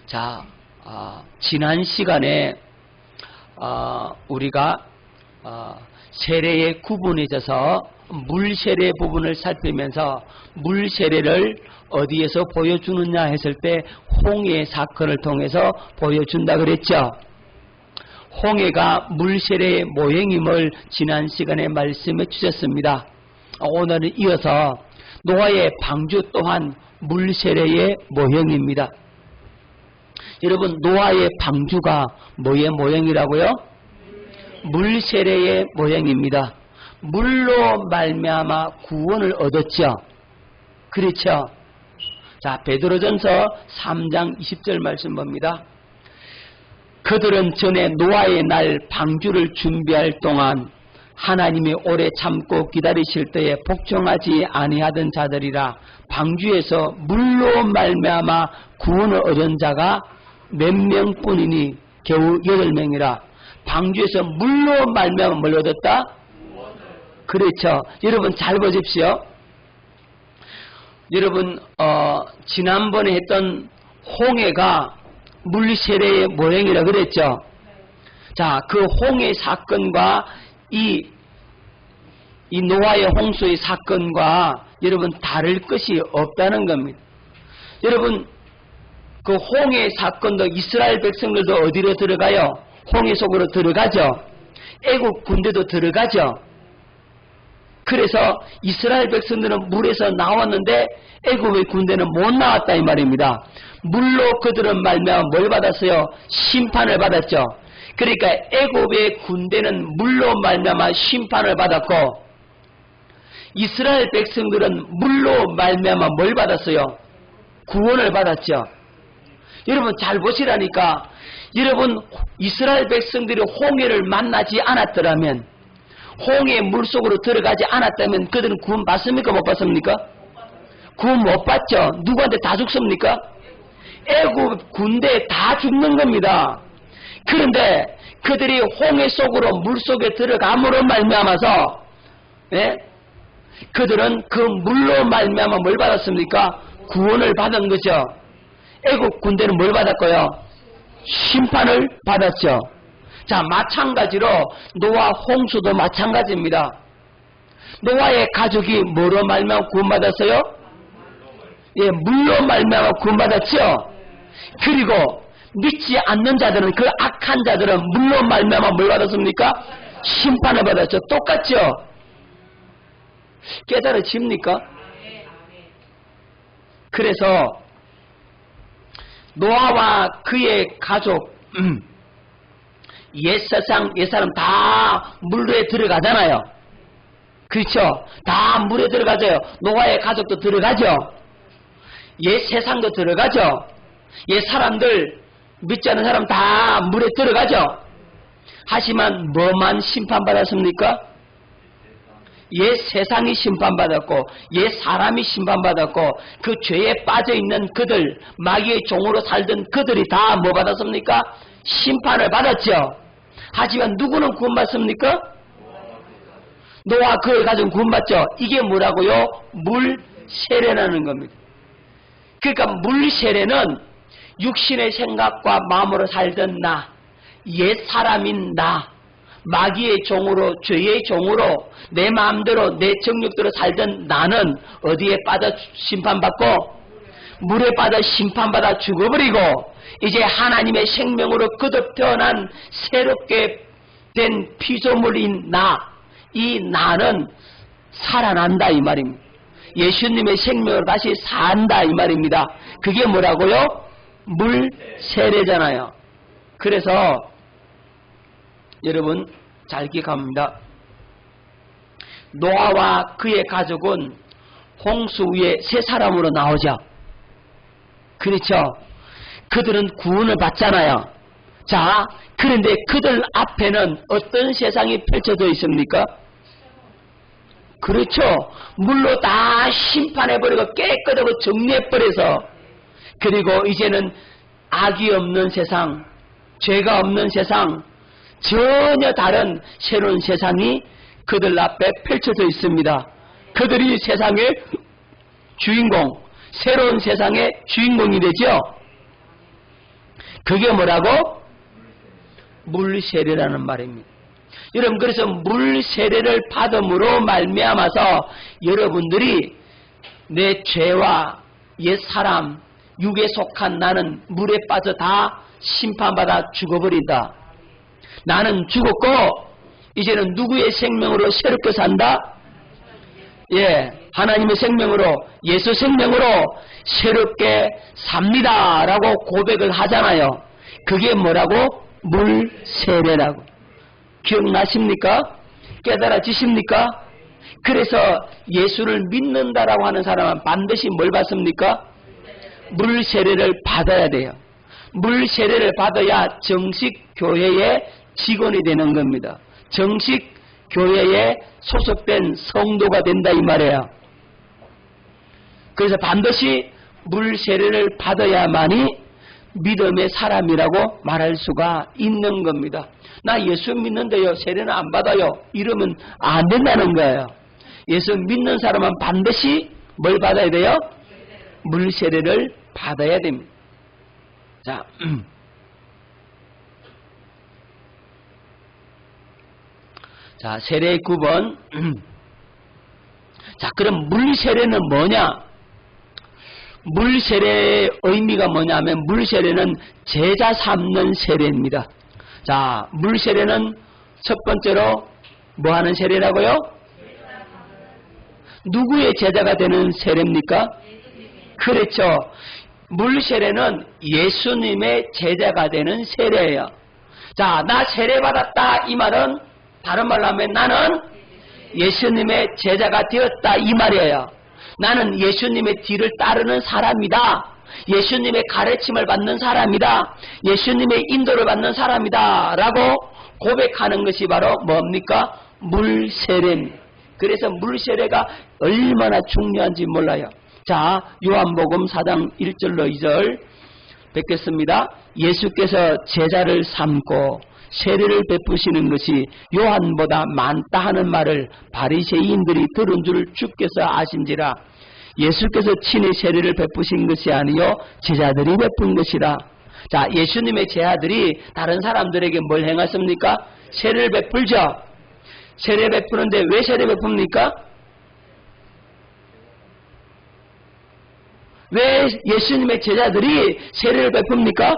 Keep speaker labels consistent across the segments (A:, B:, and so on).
A: 자, 지난 시간에 우리가 세례에 구분해져서 물세례 부분을 살피면서 물세례를 어디에서 보여주느냐 했을 때 홍해 사건을 통해서 보여준다 그랬죠. 홍해가 물세례의 모형임을 지난 시간에 말씀해 주셨습니다. 오늘은 이어서 노아의 방주 또한 물세례의 모형입니다. 여러분, 노아의 방주가 뭐의 모형이라고요? 물세례의 모형입니다. 물로 말미암아 구원을 얻었죠. 그렇죠? 자, 베드로전서 3장 20절 말씀 봅니다. 그들은 전에 노아의 날 방주를 준비할 동안 하나님이 오래 참고 기다리실 때에 복종하지 아니하던 자들이라. 방주에서 물로 말미암아 구원을 얻은 자가 몇 명뿐이니 겨우 8명이라. 방주에서 물로 말미암아 뭘 얻었다? 그렇죠. 여러분 잘 보십시오. 여러분 지난번에 했던 홍해가 물세례의 모형이라 그랬죠. 자, 그 홍해 사건과 이 노아의 홍수의 사건과 여러분 다를 것이 없다는 겁니다. 여러분 그 홍해 사건도 이스라엘 백성들도 어디로 들어가요? 홍해 속으로 들어가죠. 애국 군대도 들어가죠. 그래서 이스라엘 백성들은 물에서 나왔는데 애국의 군대는 못 나왔다 이 말입니다. 물로 그들은 말미암아 뭘 받았어요? 심판을 받았죠. 그러니까 애국의 군대는 물로 말미암아 심판을 받았고 이스라엘 백성들은 물로 말미암아 뭘 받았어요? 구원을 받았죠. 여러분 잘 보시라니까. 여러분 이스라엘 백성들이 홍해를 만나지 않았더라면, 홍해 물속으로 들어가지 않았다면 그들은 구원 받습니까? 못 받습니까? 구원 못 받죠. 누구한테 다 죽습니까? 애국 군대에 다 죽는 겁니다. 그런데 그들이 홍해 속으로 물속에 들어감으로 말미암아서 그들은 그 물로 말미암아 뭘 받았습니까? 구원을 받은 거죠. 애국 군대는 뭘 받았고요? 심판을 받았죠. 자, 마찬가지로 노아 홍수도 마찬가지입니다. 노아의 가족이 뭐로 말미암아 구원받았어요? 예, 물로 말미암아 구원받았죠. 그리고 믿지 않는 자들은, 그 악한 자들은 물로 말미암아 뭘 받았습니까? 심판을 받았죠. 똑같죠. 깨달아집니까? 그래서 노아와 그의 가족, 옛사람 다 물에 들어가잖아요. 그렇죠? 다 물에 들어가죠. 노아의 가족도 들어가죠. 옛세상도 들어가죠. 옛사람들, 믿지 않는 사람 다 물에 들어가죠. 하지만 뭐만 심판받았습니까? 옛세상이 심판받았고 옛사람이 심판받았고 그 죄에 빠져있는 그들, 마귀의 종으로 살던 그들이 다 뭐 받았습니까? 심판을 받았죠. 하지만 누구는 구원받습니까? 노아 그의 가족은 구원받죠. 이게 뭐라고요? 물세례라는 겁니다. 그러니까 물세례는 육신의 생각과 마음으로 살던 나, 옛사람인 나, 마귀의 종으로, 죄의 종으로 내 마음대로 내 정욕대로 살던 나는 어디에 빠져 심판받고 물에 빠져 심판받아 죽어버리고 이제 하나님의 생명으로 거듭 태어난 새롭게 된 피조물인 나, 이 나는 살아난다 이 말입니다. 예수님의 생명으로 다시 산다 이 말입니다. 그게 뭐라고요? 물세례잖아요. 그래서 여러분 잘 기억합니다. 노아와 그의 가족은 홍수 위에 세 사람으로 나오죠. 그렇죠? 그들은 구원을 받잖아요. 자, 그런데 그들 앞에는 어떤 세상이 펼쳐져 있습니까? 그렇죠. 물로 다 심판해버리고 깨끗하고 정리해버려서, 그리고 이제는 악이 없는 세상, 죄가 없는 세상, 전혀 다른 새로운 세상이 그들 앞에 펼쳐져 있습니다. 그들이 세상의 주인공, 새로운 세상의 주인공이 되죠. 그게 뭐라고? 물세례라는 말입니다. 여러분, 그래서 물세례를 받음으로 말미암아서 여러분들이 내 죄와 옛사람, 육에 속한 나는 물에 빠져 다 심판받아 죽어버린다. 나는 죽었고 이제는 누구의 생명으로 새롭게 산다? 예, 하나님의 생명으로, 예수 생명으로 새롭게 삽니다 라고 고백을 하잖아요. 그게 뭐라고? 물세례라고. 기억나십니까? 깨달아지십니까? 그래서 예수를 믿는다라고 하는 사람은 반드시 뭘 받습니까? 물세례를 받아야 돼요. 물세례를 받아야 정식 교회의 직원이 되는 겁니다. 정식 교회에 소속된 성도가 된다 이 말이에요. 그래서 반드시 물세례를 받아야만이 믿음의 사람이라고 말할 수가 있는 겁니다. 나 예수 믿는데요, 세례는 안 받아요, 이러면 안 된다는 거예요. 예수 믿는 사람은 반드시 뭘 받아야 돼요? 물세례를 받아야 됩니다. 자, 자, 세례의 9번. 자, 그럼 물세례는 뭐냐? 물세례의 의미가 뭐냐면 물세례는 제자 삼는 세례입니다. 자, 물세례는 첫 번째로 뭐 하는 세례라고요? 누구의 제자가 되는 세례입니까? 그렇죠. 물세례는 예수님의 제자가 되는 세례예요. 자, 나 세례 받았다 이 말은 다른 말로 하면 나는 예수님의 제자가 되었다 이 말이에요. 나는 예수님의 뒤를 따르는 사람이다. 예수님의 가르침을 받는 사람이다. 예수님의 인도를 받는 사람이다 라고 고백하는 것이 바로 뭡니까? 물세례입니다. 그래서 물세례가 얼마나 중요한지 몰라요. 자, 요한복음 4장 1절로 2절 뵙겠습니다. 예수께서 제자를 삼고 세례를 베푸시는 것이 요한보다 많다 하는 말을 바리새인들이 들은 줄 주께서 아신지라. 예수께서 친히 세례를 베푸신 것이 아니요 제자들이 베푼 것이라. 자, 예수님의 제자들이 다른 사람들에게 뭘 행했습니까? 세례를 베풀죠. 세례 베푸는데 왜 세례 베풉니까? 왜 예수님의 제자들이 세례를 베풉니까?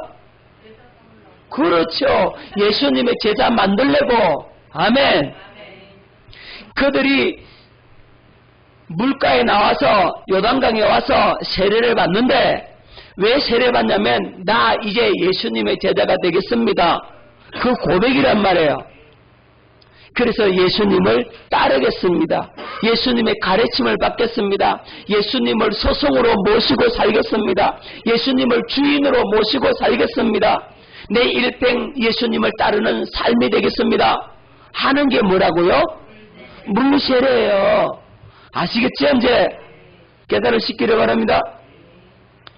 A: 그렇죠. 예수님의 제자 만들려고. 아멘. 그들이 물가에 나와서 요단강에 와서 세례를 받는데 왜 세례 받냐면 나 이제 예수님의 제자가 되겠습니다. 그 고백이란 말이에요. 그래서 예수님을 따르겠습니다. 예수님의 가르침을 받겠습니다. 예수님을 스승으로 모시고 살겠습니다. 예수님을 주인으로 모시고 살겠습니다. 내 일생 예수님을 따르는 삶이 되겠습니다. 하는 게 뭐라고요? 물세례예요. 아시겠죠? 이제 깨달으시기를 바랍니다.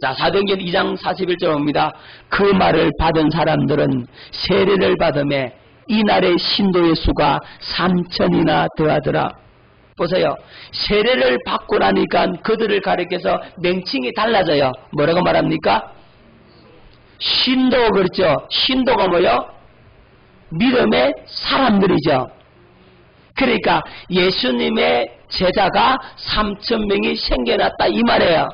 A: 자, 사도행전 2장 41절 봅니다. 그 말을 받은 사람들은 세례를 받음에 이날의 신도의 수가 3,000이나 더하더라. 보세요. 세례를 받고 나니까 그들을 가리켜서 명칭이 달라져요. 뭐라고 말합니까? 신도. 그렇죠. 신도가 뭐요? 믿음의 사람들이죠. 그러니까 예수님의 제자가 3,000명이 생겨났다 이 말이에요.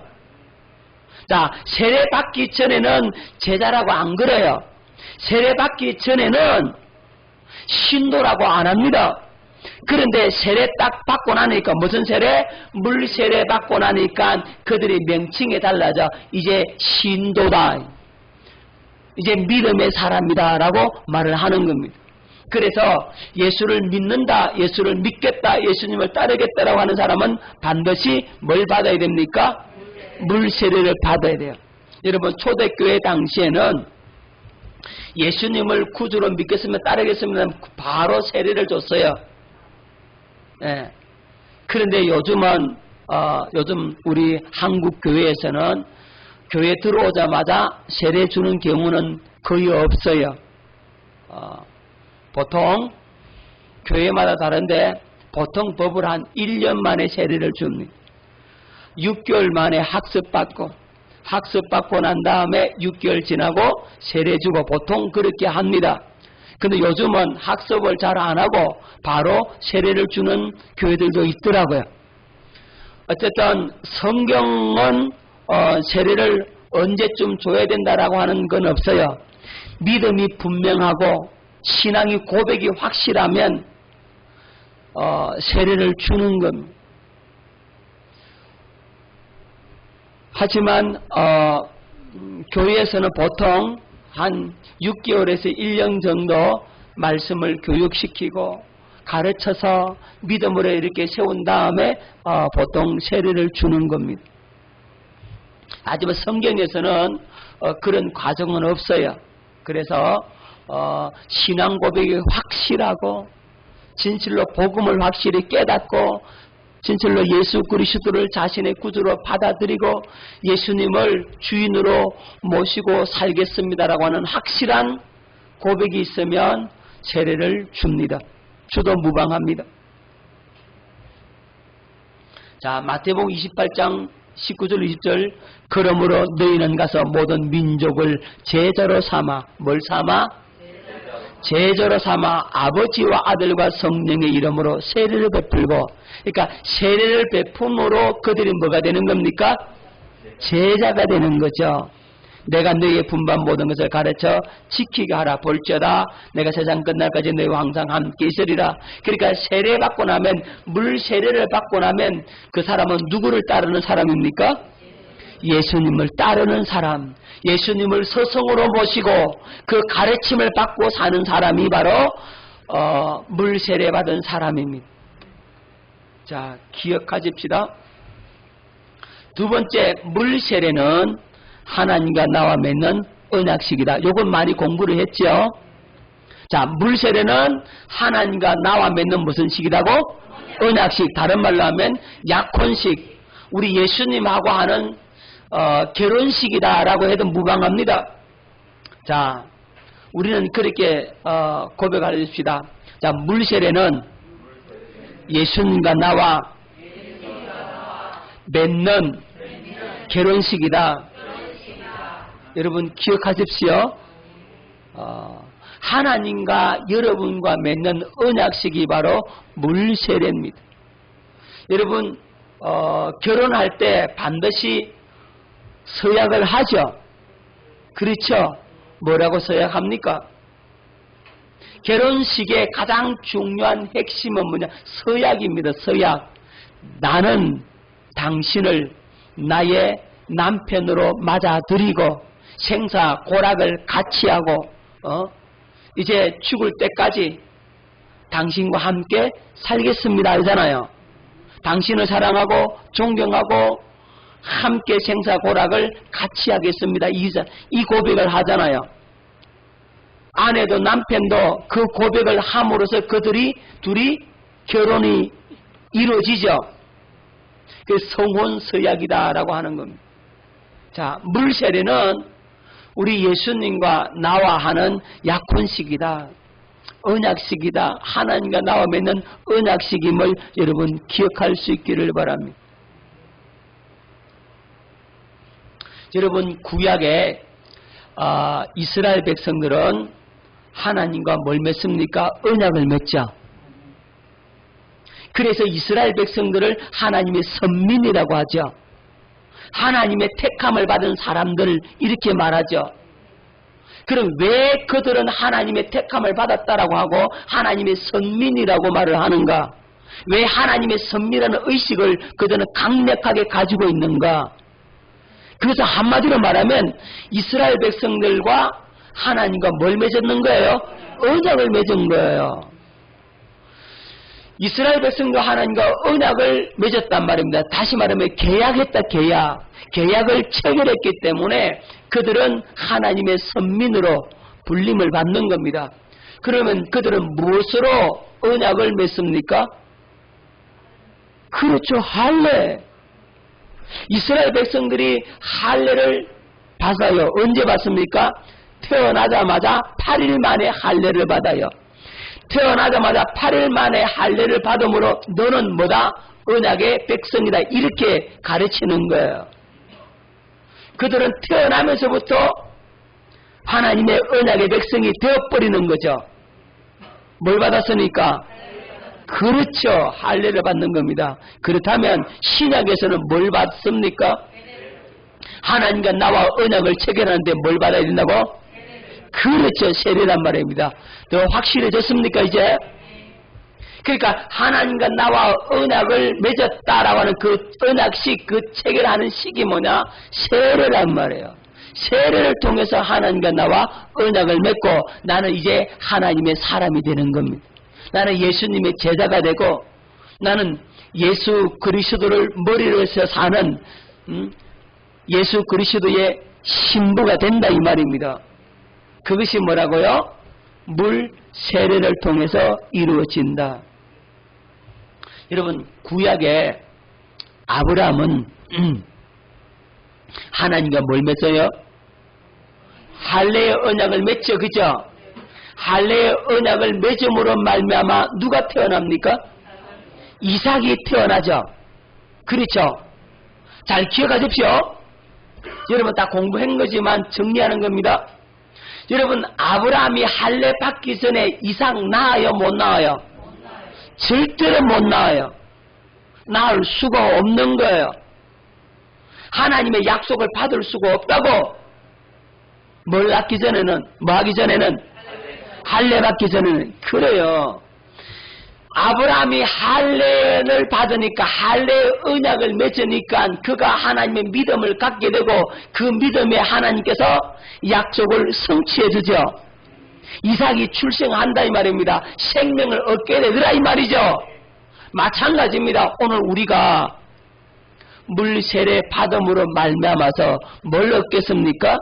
A: 자, 세례 받기 전에는 제자라고 안 그래요. 세례 받기 전에는 신도라고 안 합니다. 그런데 세례 딱 받고 나니까 무슨 세례? 물세례 받고 나니까 그들의 명칭이 달라져. 이제 신도다. 이제 믿음의 사람이다 라고 말을 하는 겁니다. 그래서 예수를 믿는다, 예수를 믿겠다, 예수님을 따르겠다라고 하는 사람은 반드시 뭘 받아야 됩니까? 물세례를 받아야 돼요. 여러분, 초대교회 당시에는 예수님을 구주로 믿겠으면 따르겠으면 바로 세례를 줬어요. 예. 그런데 요즘은 요즘 우리 한국 교회에서는 교회 들어오자마자 세례 주는 경우는 거의 없어요. 보통 교회마다 다른데 보통 법을 한 1년 만에 세례를 줍니다. 6개월 만에 학습받고 학습받고 난 다음에 6개월 지나고 세례 주고 보통 그렇게 합니다. 근데 요즘은 학습을 잘 안 하고 바로 세례를 주는 교회들도 있더라고요. 어쨌든 성경은 세례를 언제쯤 줘야 된다라고 하는 건 없어요. 믿음이 분명하고 신앙이 고백이 확실하면 세례를 주는 겁니다. 하지만 교회에서는 보통 한 6개월에서 1년 정도 말씀을 교육시키고 가르쳐서 믿음으로 이렇게 세운 다음에 보통 세례를 주는 겁니다. 하지만 성경에서는 그런 과정은 없어요. 그래서 신앙 고백이 확실하고 진실로 복음을 확실히 깨닫고 진실로 예수 그리스도를 자신의 구주로 받아들이고 예수님을 주인으로 모시고 살겠습니다라고 하는 확실한 고백이 있으면 세례를 줍니다. 주도 무방합니다. 자, 마태복음 28장 19절 20절 그러므로 너희는 가서 모든 민족을 제자로 삼아 뭘 삼아? 제자로 삼아 아버지와 아들과 성령의 이름으로 세례를 베풀고 그러니까 세례를 베품으로 그들이 뭐가 되는 겁니까? 제자가 되는 거죠. 내가 너희의 분반 모든 것을 가르쳐 지키게 하라. 볼지어다 내가 세상 끝날까지 너희와 항상 함께 있으리라. 그러니까 세례 받고 나면 물 세례를 받고 나면 그 사람은 누구를 따르는 사람입니까? 예수님을 따르는 사람, 예수님을 스승으로 모시고 그 가르침을 받고 사는 사람이 바로 물 세례 받은 사람입니다. 자, 기억하십시다. 두 번째, 물 세례는 하나님과 나와 맺는 언약식이다. 요건 많이 공부를 했죠. 자, 물 세례는 하나님과 나와 맺는 무슨 식이라고? 언약식. 다른 말로 하면 약혼식. 우리 예수님하고 하는 결혼식이다라고 해도 무방합니다. 자, 우리는 그렇게 고백을 해줍시다. 자, 물 세례는 예수님과 나와 맺는 결혼식이다. 여러분 기억하십시오. 하나님과 여러분과 맺는 언약식이 바로 물 세례입니다. 여러분 결혼할 때 반드시 서약을 하죠. 그렇죠? 뭐라고 서약합니까? 결혼식의 가장 중요한 핵심은 뭐냐? 서약입니다. 서약. 나는 당신을 나의 남편으로 맞아들이고 생사 고락을 같이 하고 이제 죽을 때까지 당신과 함께 살겠습니다 하잖아요. 당신을 사랑하고 존경하고 함께 생사 고락을 같이 하겠습니다. 이 고백을 하잖아요. 아내도 남편도 그 고백을 함으로써 그들이 둘이 결혼이 이루어지죠. 그 성혼 서약이다라고 하는 겁니다. 자, 물 세례는 우리 예수님과 나와 하는 약혼식이다. 언약식이다. 하나님과 나와 맺는 언약식임을 여러분 기억할 수 있기를 바랍니다. 여러분 구약에 이스라엘 백성들은 하나님과 뭘 맺습니까? 언약을 맺죠. 그래서 이스라엘 백성들을 하나님의 선민이라고 하죠. 하나님의 택함을 받은 사람들 이렇게 말하죠. 그럼 왜 그들은 하나님의 택함을 받았다라고 하고 하나님의 선민이라고 말을 하는가? 왜 하나님의 선민이라는 의식을 그들은 강력하게 가지고 있는가? 그래서 한마디로 말하면 이스라엘 백성들과 하나님과 뭘 맺었는 거예요? 언약을 맺은 거예요. 이스라엘 백성과 하나님과 언약을 맺었단 말입니다. 다시 말하면 계약했다. 계약을 체결했기 때문에 그들은 하나님의 선민으로 불림을 받는 겁니다. 그러면 그들은 무엇으로 언약을 맺습니까? 그렇죠. 할례. 이스라엘 백성들이 할례를 받아요. 언제 받습니까? 태어나자마자 8일 만에 할례를 받아요. 태어나자마자 8일 만에 할례를 받음으로 너는 뭐다? 언약의 백성이다. 이렇게 가르치는 거예요. 그들은 태어나면서부터 하나님의 언약의 백성이 되어버리는 거죠. 뭘 받았으니까? 그렇죠. 할례를 받는 겁니다. 그렇다면 신약에서는 뭘 받습니까? 하나님과 나와 언약을 체결하는데 뭘 받아야 된다고? 그렇죠. 세례란 말입니다. 더 확실해졌습니까 이제? 그러니까 하나님과 나와 언약을 맺었다라고 하는 그 언약식, 그 체결하는 식이 뭐냐? 세례란 말이에요. 세례를 통해서 하나님과 나와 언약을 맺고 나는 이제 하나님의 사람이 되는 겁니다. 나는 예수님의 제자가 되고 나는 예수 그리스도를 머리로 해서 사는 예수 그리스도의 신부가 된다 이 말입니다. 그것이 뭐라고요? 물 세례를 통해서 이루어진다. 여러분 구약에 아브라함은 하나님과 뭘 맺어요? 할례의 언약을 맺죠. 그죠? 할례의 언약을 맺음으로 말미암아 누가 태어납니까? 이삭이 태어나죠. 그렇죠? 잘 기억하십시오. 여러분 다 공부한 거지만 정리하는 겁니다. 여러분 아브라함이 할례 받기 전에 이삭 낳아요? 못 낳아요? 절대로 못 낳아요. 낳을 수가 없는 거예요. 하나님의 약속을 받을 수가 없다고. 뭘 낳기 전에는, 뭐 하기 전에는? 할례 받기 전에는. 그래요. 아브라함이 할례를 받으니까 할례의 언약을 맺으니까 그가 하나님의 믿음을 갖게 되고 그 믿음에 하나님께서 약속을 성취해 주죠. 이삭이 출생한다 이 말입니다. 생명을 얻게 되더라 이 말이죠. 마찬가지입니다. 오늘 우리가 물세례 받음으로 말미암아서 뭘 얻겠습니까?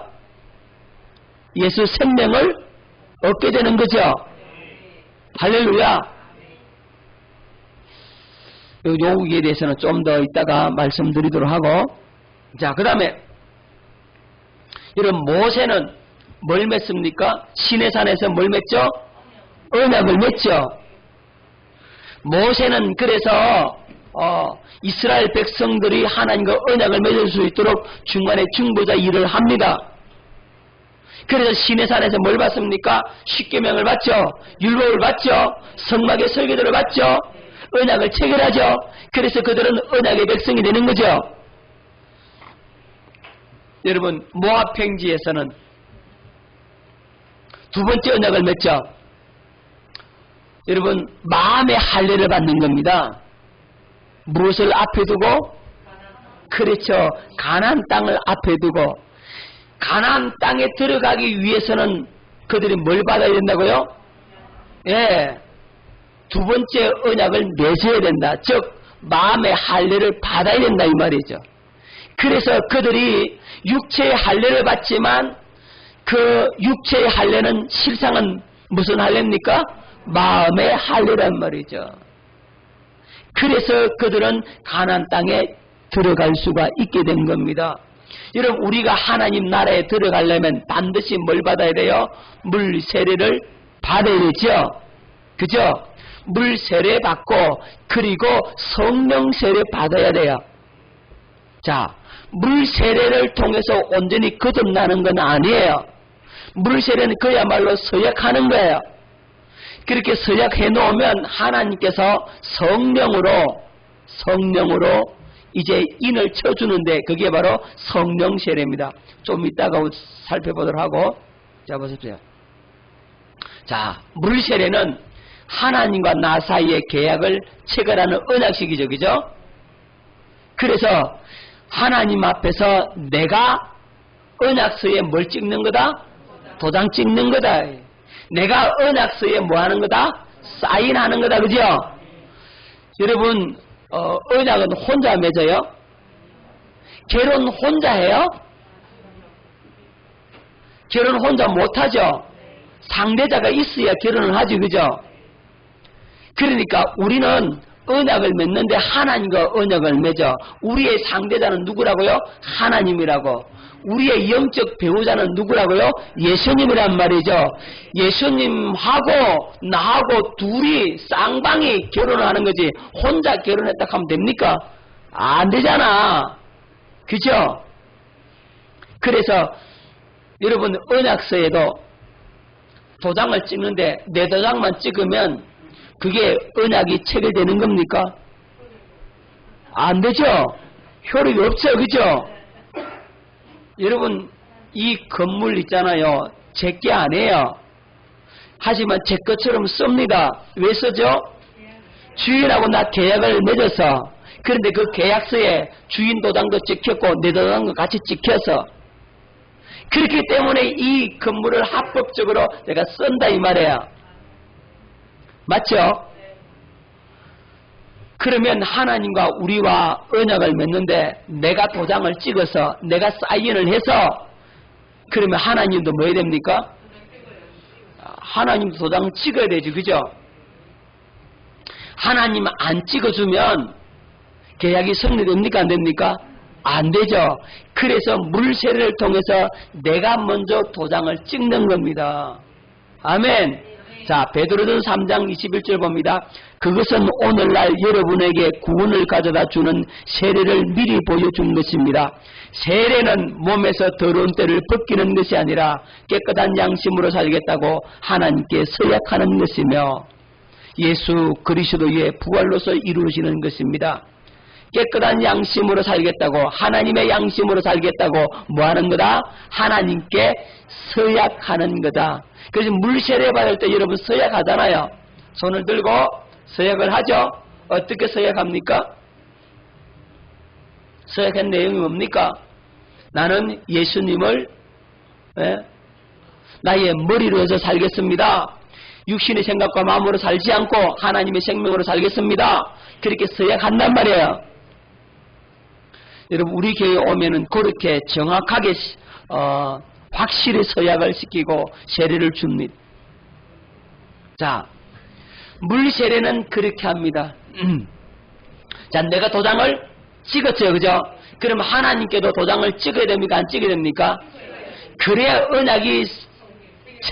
A: 예수 생명을 얻게 되는 거죠. 할렐루야. 요기에 대해서는 좀 더 이따가 말씀드리도록 하고, 자, 그 다음에 여러분 모세는 뭘 맺습니까? 시내산에서 뭘 맺죠? 언약을 맺죠. 모세는 그래서 이스라엘 백성들이 하나님과 언약을 맺을 수 있도록 중간에 중보자 일을 합니다. 그래서 시내산에서 뭘 받습니까? 십계명을 받죠. 율법을 받죠. 성막의 설계도를 받죠. 언약을 체결하죠. 그래서 그들은 언약의 백성이 되는 거죠. 여러분 모압 평지에서는 두 번째 언약을 맺죠. 여러분 마음의 할례를 받는 겁니다. 무엇을 앞에 두고? 그렇죠. 가나안 땅을 앞에 두고 가나안 땅에 들어가기 위해서는 그들이 뭘 받아야 된다고요? 예, 두 번째 언약을 맺어야 된다. 즉 마음의 할례를 받아야 된다 이 말이죠. 그래서 그들이 육체의 할례를 받지만 그 육체의 할례는 실상은 무슨 할례입니까? 마음의 할례란 말이죠. 그래서 그들은 가나안 땅에 들어갈 수가 있게 된 겁니다. 여러분 우리가 하나님 나라에 들어가려면 반드시 뭘 받아야 돼요? 물 세례를 받아야 되죠. 그죠? 물 세례 받고 그리고 성령 세례 받아야 돼요. 자, 물 세례를 통해서 온전히 거듭나는 건 아니에요. 물 세례는 그야말로 서약하는 거예요. 그렇게 서약해 놓으면 하나님께서 성령으로 이제 인을 쳐주는데 그게 바로 성령 세례입니다. 좀 이따가 살펴보도록 하고, 자 보십시오. 자, 물 세례는 하나님과 나 사이의 계약을 체결하는 언약식이죠, 그죠? 그래서 하나님 앞에서 내가 언약서에 뭘 찍는 거다? 도장 찍는 거다. 내가 언약서에 뭐 하는 거다? 사인하는 거다, 그죠? 여러분 언약은 혼자 맺어요? 결혼 혼자 해요? 결혼 혼자 못하죠? 상대자가 있어야 결혼을 하지, 그죠? 그러니까 우리는 언약을 맺는데 하나님과 언약을 맺어. 우리의 상대자는 누구라고요? 하나님이라고. 우리의 영적 배우자는 누구라고요? 예수님이란 말이죠. 예수님하고 나하고 둘이 쌍방이 결혼을 하는 거지 혼자 결혼했다 하면 됩니까? 안 되잖아. 그죠? 그래서 여러분 언약서에도 도장을 찍는데 내 도장만 찍으면 그게 언약이 체결되는 겁니까? 안 되죠. 효력이 없죠. 그죠? 여러분 이 건물 있잖아요. 제게 아니에요. 하지만 제 것처럼 씁니다. 왜 쓰죠? 주인하고 나 계약을 맺어서. 그런데 그 계약서에 주인 도장도 찍혔고 내 도장도 같이 찍혀서 그렇기 때문에 이 건물을 합법적으로 내가 쓴다 이 말이에요. 맞죠? 그러면 하나님과 우리와 언약을 맺는데 내가 도장을 찍어서 내가 사인을 해서 그러면 하나님도 뭐 해야 됩니까? 하나님도 도장 찍어야 되지. 그죠? 하나님 안 찍어주면 계약이 성립됩니까? 안 됩니까? 안 되죠. 그래서 물세례를 통해서 내가 먼저 도장을 찍는 겁니다. 아멘. 자, 베드로전서 3장 21절 봅니다. 그것은 오늘날 여러분에게 구원을 가져다 주는 세례를 미리 보여준 것입니다. 세례는 몸에서 더러운 때를 벗기는 것이 아니라 깨끗한 양심으로 살겠다고 하나님께 서약하는 것이며 예수 그리스도의 부활로서 이루어지는 것입니다. 깨끗한 양심으로 살겠다고 하나님의 양심으로 살겠다고 뭐하는 거다? 하나님께 서약하는 거다. 그래서 물세례 받을 때 여러분 서약하잖아요. 손을 들고 서약을 하죠. 어떻게 서약합니까? 서약한 내용이 뭡니까? 나는 예수님을 나의 머리로 해서 살겠습니다. 육신의 생각과 마음으로 살지 않고 하나님의 생명으로 살겠습니다. 그렇게 서약한단 말이에요. 여러분 우리 교회에 오면은 그렇게 정확하게 확실히 서약을 시키고 세례를 줍니다. 자, 물세례는 그렇게 합니다. 자, 내가 도장을 찍었죠. 그죠? 그러면 하나님께도 도장을 찍어야 됩니까? 안 찍어야 됩니까? 그래야 언약이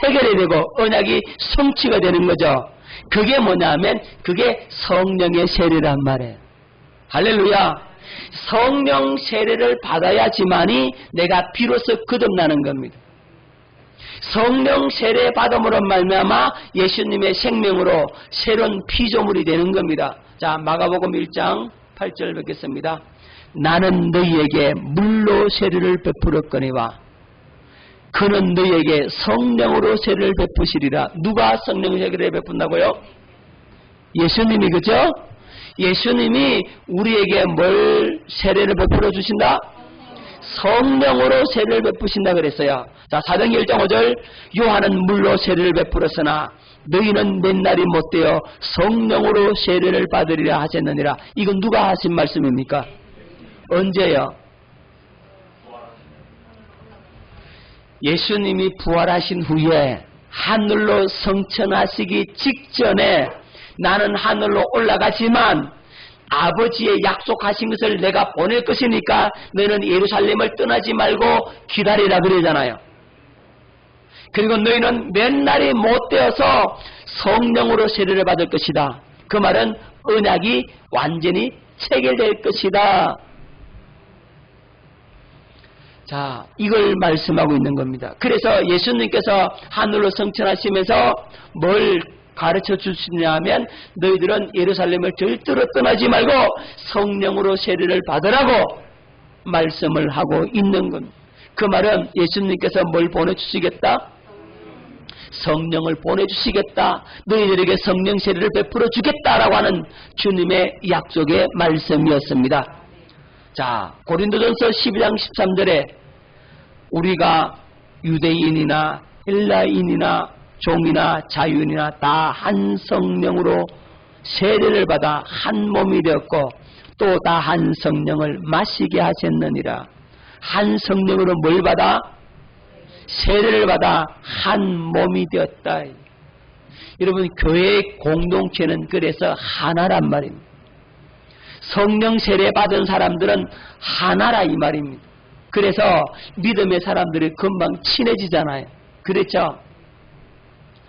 A: 체결이 되고 언약이 성취가 되는 거죠. 그게 뭐냐면 그게 성령의 세례란 말이에요. 할렐루야. 성령 세례를 받아야지만이 내가 비로소 거듭나는 겁니다. 성령 세례 받음으로 말미암아 예수님의 생명으로 새로운 피조물이 되는 겁니다. 자, 마가복음 1장 8절 뵙겠습니다. 나는 너희에게 물로 세례를 베풀었거니와 그는 너희에게 성령으로 세례를 베푸시리라. 누가 성령 세례를 베푼다고요? 예수님이. 그죠? 예수님이 우리에게 뭘 세례를 베풀어 주신다? 성령으로 세례를 베푸신다 그랬어요. 자, 사도행전 1장 5절 요한은 물로 세례를 베풀었으나 너희는 맨날이 못되어 성령으로 세례를 받으리라 하셨느니라. 이건 누가 하신 말씀입니까? 언제요? 예수님이 부활하신 후에 하늘로 성천하시기 직전에 나는 하늘로 올라가지만 아버지의 약속하신 것을 내가 보낼 것이니까 너희는 예루살렘을 떠나지 말고 기다리라 그러잖아요. 그리고 너희는 맨날이 못되어서 성령으로 세례를 받을 것이다. 그 말은 언약이 완전히 체결될 것이다. 자, 이걸 말씀하고 있는 겁니다. 그래서 예수님께서 하늘로 성천하시면서 뭘 가르쳐 주시냐면 너희들은 예루살렘을 절대로 떠나지 말고 성령으로 세례를 받으라고 말씀을 하고 있는 겁니다. 그 말은 예수님께서 뭘 보내주시겠다? 성령을 보내주시겠다. 너희들에게 성령 세례를 베풀어 주겠다라고 하는 주님의 약속의 말씀이었습니다. 자, 고린도전서 12장 13절에 우리가 유대인이나 헬라인이나 종이나 자유인이나 다 한 성령으로 세례를 받아 한 몸이 되었고 또 다 한 성령을 마시게 하셨느니라. 한 성령으로 뭘 받아? 세례를 받아 한 몸이 되었다. 여러분 교회의 공동체는 그래서 하나란 말입니다. 성령 세례 받은 사람들은 하나라 이 말입니다. 그래서 믿음의 사람들이 금방 친해지잖아요. 그렇죠?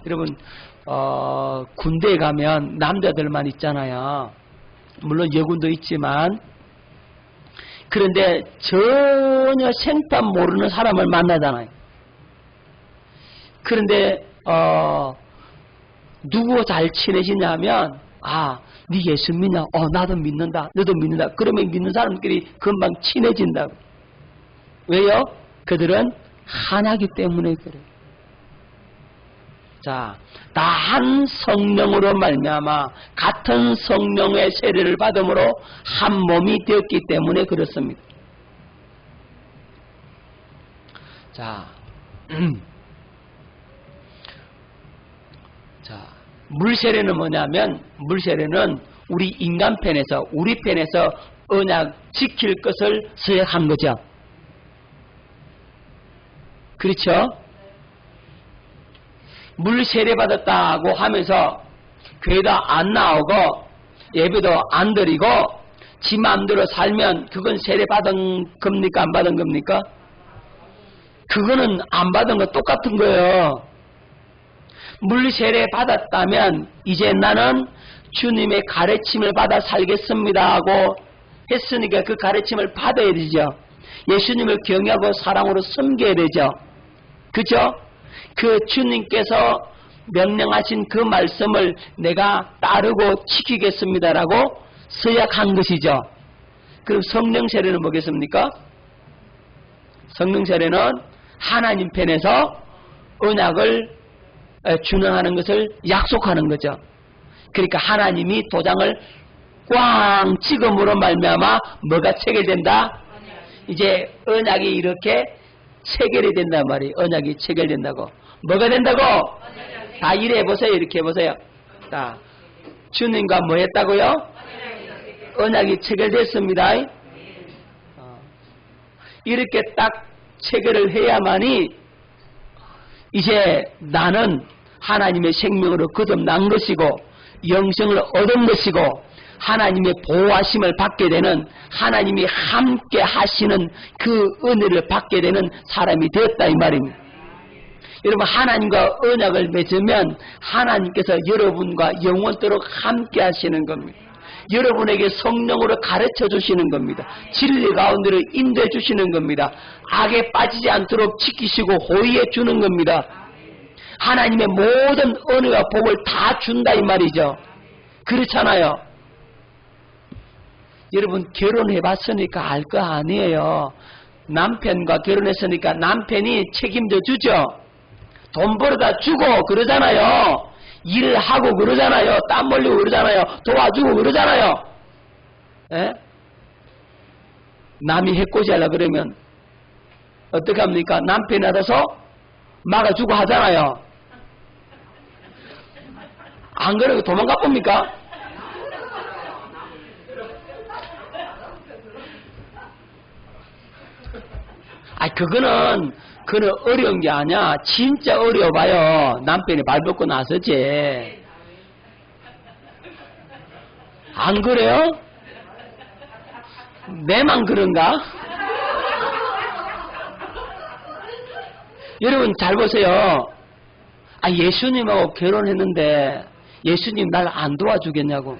A: 여러분 군대에 가면 남자들만 있잖아요. 물론 여군도 있지만 그런데 전혀 생판 모르는 사람을 만나잖아요. 그런데 누구 잘 친해지냐면 네 예수 믿냐? 나도 믿는다. 너도 믿는다. 그러면 믿는 사람들끼리 금방 친해진다고. 왜요? 그들은 하나이기 때문에 그래요. 자, 다 한 성령으로 말미암아 같은 성령의 세례를 받음으로 한 몸이 되었기 때문에 그렇습니다. 자, 물세례는 뭐냐면, 물세례는 우리 인간편에서, 우리 편에서 언약 지킬 것을 서약한 거죠. 그렇죠? 물 세례 받았다고 하면서 교회도 안 나오고 예배도 안 드리고 지 마음대로 살면 그건 세례 받은 겁니까? 안 받은 겁니까? 그거는 안 받은 거 똑같은 거예요. 물 세례 받았다면 이제 나는 주님의 가르침을 받아 살겠습니다 하고 했으니까 그 가르침을 받아야 되죠. 예수님을 경외하고 사랑으로 섬겨야 되죠. 그죠? 그 주님께서 명령하신 그 말씀을 내가 따르고 지키겠습니다라고 서약한 것이죠. 그럼 성령 세례는 뭐겠습니까? 성령 세례는 하나님 편에서 언약을 준행하는 것을 약속하는 거죠. 그러니까 하나님이 도장을 꽝 찍음으로 말미암아 뭐가 체결된다? 이제 언약이 이렇게 체결이 된단 말이에요. 언약이 체결된다고. 뭐가 된다고? 다 이래 해보세요. 이렇게 해보세요. 자, 주님과 뭐 했다고요? 언약이 체결됐습니다. 이렇게 딱 체결을 해야만이 이제 나는 하나님의 생명으로 거듭난 것이고 영생을 얻은 것이고 하나님의 보호하심을 받게 되는, 하나님이 함께 하시는 그 은혜를 받게 되는 사람이 되었다 이 말입니다. 여러분, 하나님과 언약을 맺으면 하나님께서 여러분과 영원토록 함께 하시는 겁니다. 여러분에게 성령으로 가르쳐 주시는 겁니다. 진리 가운데로 인도해 주시는 겁니다. 악에 빠지지 않도록 지키시고 호의해 주는 겁니다. 하나님의 모든 은혜와 복을 다 준다 이 말이죠. 그렇잖아요. 여러분, 결혼해 봤으니까 알 거 아니에요. 남편과 결혼했으니까 남편이 책임져 주죠. 돈 벌어다 주고 그러잖아요. 일을 하고 그러잖아요. 땀 흘리고 그러잖아요. 도와주고 그러잖아요. 에? 남이 해코지 하려고 그러면 어떻게 합니까? 남편이 알아서 막아주고 하잖아요. 안 그러고 도망가 봅니까? 그거는 어려운 게 아니야. 진짜 어려워봐요. 남편이 발 벗고 나서지. 안 그래요? 내만 그런가? 여러분 잘 보세요. 예수님하고 결혼했는데 예수님 날 안 도와주겠냐고.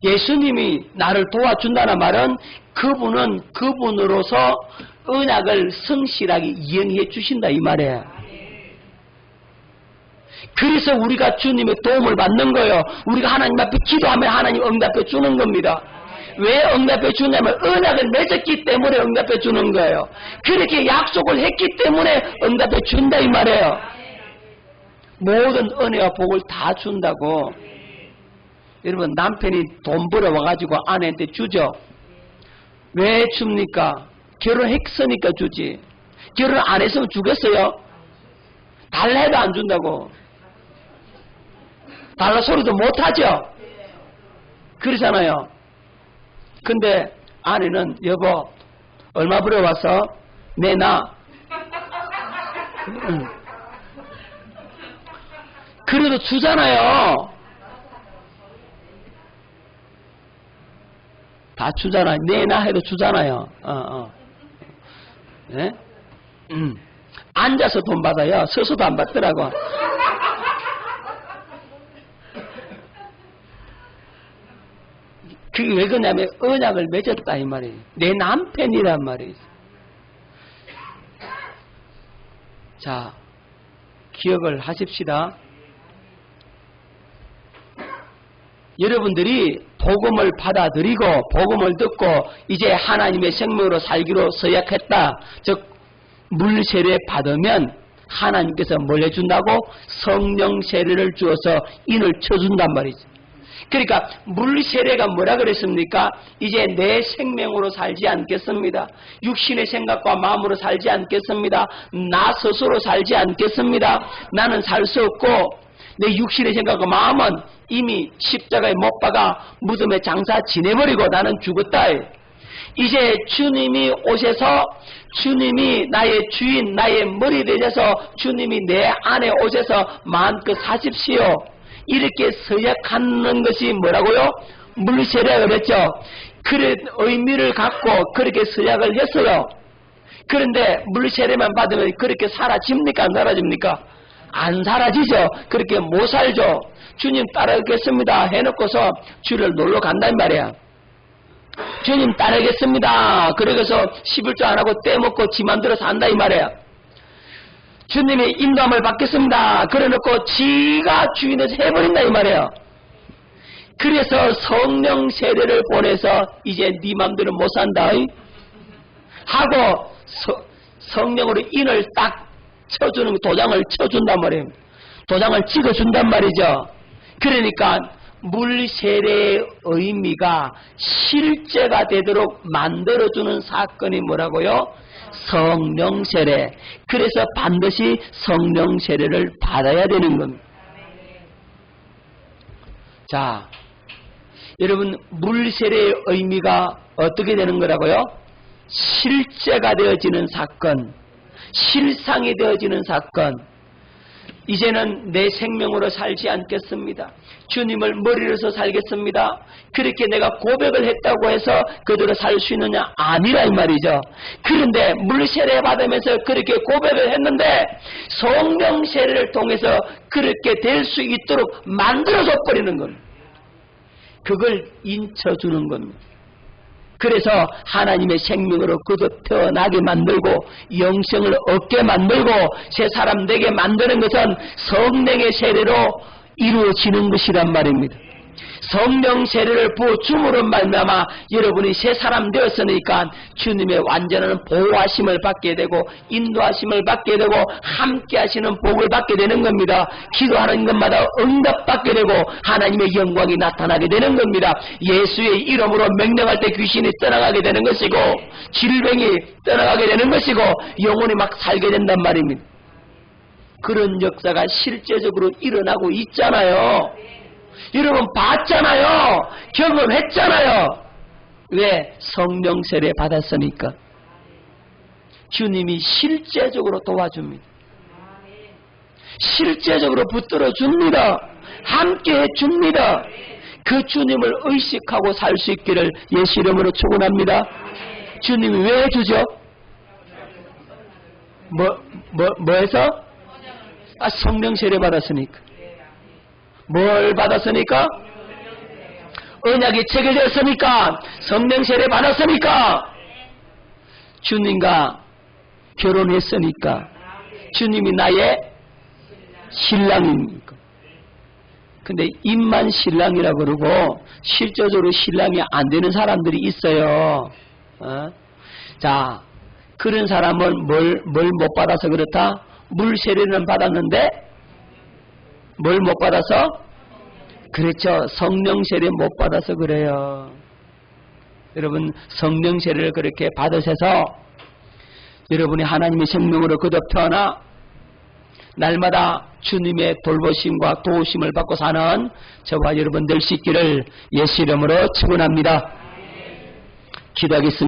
A: 예수님이 나를 도와준다는 말은 그분은 그분으로서 언약을 성실하게 이행해 주신다 이 말이에요. 그래서 우리가 주님의 도움을 받는 거예요. 우리가 하나님 앞에 기도하면 하나님 응답해 주는 겁니다. 왜 응답해 주냐면 언약을 맺었기 때문에 응답해 주는 거예요. 그렇게 약속을 했기 때문에 응답해 준다 이 말이에요. 모든 은혜와 복을 다 준다고. 여러분, 남편이 돈 벌어 와가지고 아내한테 주죠. 왜 줍니까? 결혼했으니까 주지. 결혼 안 했으면 주겠어요? 달라 해도 안 준다고. 달라 소리도 못하죠? 그러잖아요. 근데 아내는 여보 얼마 벌어왔어? 내놔. 그래도 주잖아요. 다 주잖아요. 내놔 해도 주잖아요. 네? 앉아서 돈 받아요. 서서도 안 받더라고. 그게 왜 그러냐면 언약을 맺었다 이 말이에요. 내 남편이란 말이에요. 자, 기억을 하십시다. 여러분들이 복음을 받아들이고 복음을 듣고 이제 하나님의 생명으로 살기로 서약했다. 즉 물 세례 받으면 하나님께서 뭘 해준다고? 성령 세례를 주어서 인을 쳐준단 말이죠. 그러니까 물 세례가 뭐라 그랬습니까? 이제 내 생명으로 살지 않겠습니다. 육신의 생각과 마음으로 살지 않겠습니다. 나 스스로 살지 않겠습니다. 나는 살 수 없고 내 육신의 생각과 마음은 이미 십자가에 못 박아 무덤에 장사 지내버리고 나는 죽었다. 이제 주님이 오셔서 주님이 나의 주인, 나의 머리 되셔서 주님이 내 안에 오셔서 마음껏 사십시오. 이렇게 서약하는 것이 뭐라고요? 물세례라 그랬죠. 그런 의미를 갖고 그렇게 서약을 했어요. 그런데 물세례만 받으면 그렇게 사라집니까? 안 사라집니까? 안 사라지죠. 그렇게 못 살죠. 주님 따르겠습니다 해놓고서 주를 놀러 간단 말이야. 주님 따르겠습니다. 그러고서 11조 안 하고 떼먹고 지 맘대로 산다 이 말이야. 주님의 인도함을 받겠습니다. 그래놓고 지가 주인을 해버린다 이 말이에요. 그래서 성령 세례를 보내서 이제 네 맘대로 못 산다 하고 성령으로 인을 딱 쳐주는 도장을 쳐준단 말이에요. 도장을 찍어준단 말이죠. 그러니까 물 세례의 의미가 실제가 되도록 만들어주는 사건이 뭐라고요? 성령 세례. 그래서 반드시 성령 세례를 받아야 되는 겁니다. 자, 여러분 물 세례의 의미가 어떻게 되는 거라고요? 실제가 되어지는 사건, 실상이 되어지는 사건. 이제는 내 생명으로 살지 않겠습니다. 주님을 머리로서 살겠습니다. 그렇게 내가 고백을 했다고 해서 그대로 살 수 있느냐? 아니라 이 말이죠. 그런데 물세례 받으면서 그렇게 고백을 했는데 성령 세례를 통해서 그렇게 될 수 있도록 만들어줘 버리는 겁니다. 그걸 인쳐주는 겁니다. 그래서 하나님의 생명으로 거듭 태어나게 만들고 영생을 얻게 만들고 새 사람 되게 만드는 것은 성령의 세례로 이루어지는 것이란 말입니다. 성령 세례를 부어줌으로 말미암아 여러분이 새 사람 되었으니까 주님의 완전한 보호하심을 받게 되고 인도하심을 받게 되고 함께 하시는 복을 받게 되는 겁니다. 기도하는 것마다 응답받게 되고 하나님의 영광이 나타나게 되는 겁니다. 예수의 이름으로 명령할 때 귀신이 떠나가게 되는 것이고 질병이 떠나가게 되는 것이고 영혼이 막 살게 된단 말입니다. 그런 역사가 실제적으로 일어나고 있잖아요. 여러분 봤잖아요. 경험했잖아요. 왜? 성령 세례 받았으니까. 주님이 실제적으로 도와줍니다. 실제적으로 붙들어 줍니다. 함께 해줍니다. 그 주님을 의식하고 살 수 있기를 예수 이름으로 축원합니다. 주님이 왜 해주죠? 뭐 해서? 성령 세례 받았으니까. 뭘 받았으니까? 언약이 체결되었으니까. 성령 세례 받았으니까. 주님과 결혼했으니까. 주님이 나의 신랑입니까? 근데 입만 신랑이라고 그러고 실제적으로 신랑이 안 되는 사람들이 있어요. 자, 그런 사람은 뭘 못 받아서 그렇다? 물 세례는 받았는데 뭘 못 받아서? 그렇죠. 성령 세례 못 받아서 그래요. 여러분 성령 세례를 그렇게 받으셔서 여러분이 하나님의 생명으로 거듭 태어나 날마다 주님의 돌보심과 도우심을 받고 사는 저와 여러분 될 수 있기를 예수 이름으로 축원합니다. 기도하겠습니다.